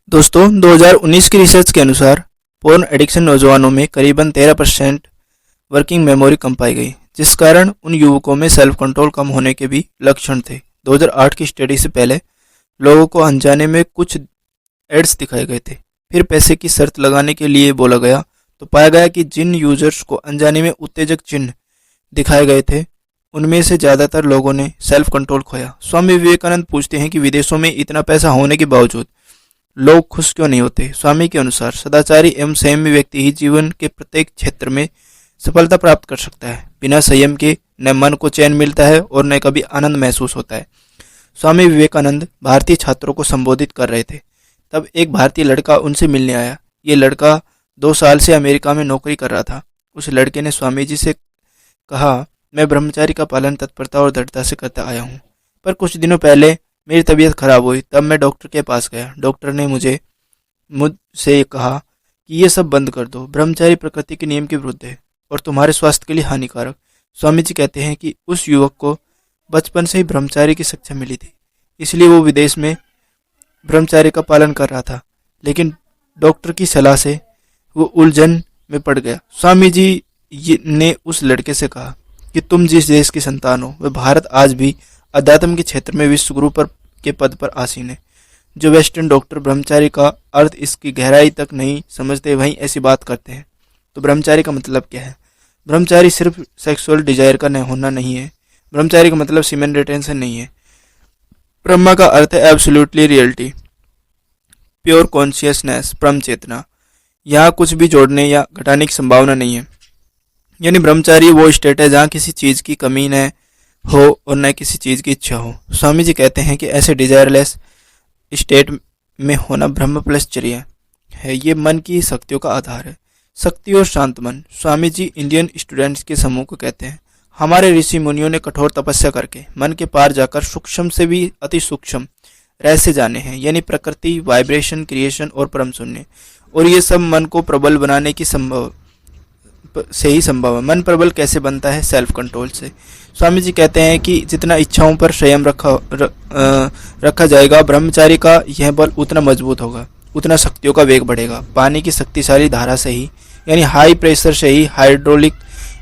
दोस्तों 2019 की रिसर्च के अनुसार पोर्न एडिक्शन नौजवानों में करीबन 13% वर्किंग मेमोरी कम पाई गई, जिस कारण उन युवकों में सेल्फ कंट्रोल कम होने के भी लक्षण थे। 2008 की स्टडी से पहले लोगों को अनजाने में कुछ एड्स दिखाए गए थे, फिर पैसे की शर्त लगाने के लिए बोला गया तो पाया गया कि जिन यूजर्स को अनजाने में उत्तेजक चिन्ह दिखाए गए थे उनमें से ज़्यादातर लोगों ने सेल्फ कंट्रोल खोया। स्वामी विवेकानंद पूछते हैं कि विदेशों में इतना पैसा होने के बावजूद लोग खुश क्यों नहीं होते। स्वामी के अनुसार सदाचारी एवं संयमी व्यक्ति ही जीवन के प्रत्येक क्षेत्र में सफलता प्राप्त कर सकता है। बिना संयम के न मन को चैन मिलता है और न कभी आनंद महसूस होता है। स्वामी विवेकानंद भारतीय छात्रों को संबोधित कर रहे थे, तब एक भारतीय लड़का उनसे मिलने आया। ये लड़का 2 साल से अमेरिका में नौकरी कर रहा था। उस लड़के ने स्वामी जी से कहा, मैं ब्रह्मचारी का पालन तत्परता और दृढ़ता से करता आया हूँ, पर कुछ दिनों पहले मेरी तबीयत खराब हुई, तब मैं डॉक्टर के पास गया। डॉक्टर ने मुझसे कहा कि ये सब बंद कर दो, ब्रह्मचारी प्रकृति के नियम के विरुद्ध है और तुम्हारे स्वास्थ्य के लिए हानिकारक। स्वामी जी कहते हैं कि उस युवक को बचपन से ही ब्रह्मचारी की शिक्षा मिली थी, इसलिए वो विदेश में ब्रह्मचारी का पालन कर रहा था, लेकिन डॉक्टर की सलाह से वो उलझन में पड़ गया। स्वामी जी ने उस लड़के से कहा कि तुम जिस देश की संतान हो, वह भारत आज भी अध्यात्म के क्षेत्र में विश्व गुरु के पद पर आसीन है। जो वेस्टर्न डॉक्टर ब्रह्मचारी का अर्थ इसकी गहराई तक नहीं समझते, वहीं ऐसी बात करते हैं। तो ब्रह्मचारी का मतलब क्या है? ब्रह्मचारी सिर्फ सेक्सुअल डिजायर का होना नहीं है। ब्रह्मचारी का मतलब सीमेन रिटेंशन नहीं है। ब्रह्मा का अर्थ है एब्सोल्युटली रियलिटी, प्योर कॉन्शियसनेस, ब्रह्म चेतना। यहाँ कुछ भी जोड़ने या घटाने की संभावना नहीं है। यानी ब्रह्मचारी वो स्टेट है जहाँ किसी चीज की कमी न हो और न किसी चीज की इच्छा हो। स्वामी जी कहते हैं कि ऐसे डिजायरलेस स्टेट में होना ब्रह्म प्लस चर्या है। ये मन की शक्तियों का आधार है। शक्ति और शांत मन। स्वामी जी इंडियन स्टूडेंट्स के समूह को कहते हैं, हमारे ऋषि मुनियों ने कठोर तपस्या करके मन के पार जाकर सूक्ष्म से भी अति सूक्ष्म रहस्य जाने हैं, यानी प्रकृति, वाइब्रेशन, क्रिएशन और परम शून्य। और ये सब मन को प्रबल बनाने की से ही संभव है। मन प्रबल कैसे बनता है? सेल्फ कंट्रोल से। स्वामी जी कहते हैं कि जितना इच्छाओं पर संयम रखा जाएगा, ब्रह्मचारी का यह बल उतना मजबूत होगा, उतना शक्तियों का वेग बढ़ेगा। पानी की शक्तिशाली धारा से ही, यानी हाई प्रेशर से ही हाइड्रोलिक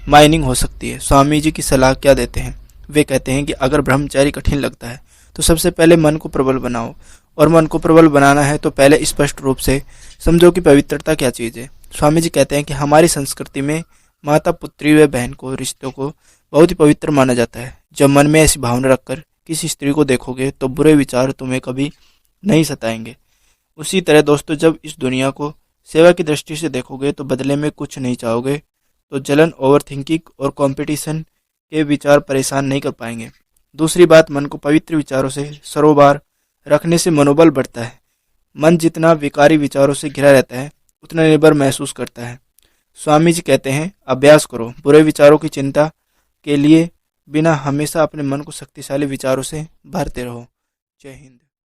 माइनिंग हो सकती है। स्वामी जी की सलाह क्या देते हैं? वे कहते हैं कि अगर ब्रह्मचारी कठिन लगता है तो सबसे पहले मन को प्रबल बनाओ, और मन को प्रबल बनाना है तो पहले स्पष्ट रूप से समझो कि पवित्रता क्या चीज़ है। स्वामी जी कहते हैं कि हमारी संस्कृति में माता, पुत्री व बहन को, रिश्तों को बहुत ही पवित्र माना जाता है। जब मन में ऐसी भावना रखकर किसी स्त्री को देखोगे तो बुरे विचार तुम्हें कभी नहीं सताएंगे। उसी तरह दोस्तों, जब इस दुनिया को सेवा की दृष्टि से देखोगे तो बदले में कुछ नहीं चाहोगे, तो जलन, ओवर थिंकिंग और कंपटीशन के विचार परेशान नहीं कर पाएंगे। दूसरी बात, मन को पवित्र विचारों से सरोबार रखने से मनोबल बढ़ता है। मन जितना विकारी विचारों से घिरा रहता है उतना निर्भर महसूस करता है। स्वामी जी कहते हैं, अभ्यास करो बुरे विचारों की चिंता के लिए बिना हमेशा अपने मन को शक्तिशाली विचारों से भरते रहो। जय हिंद।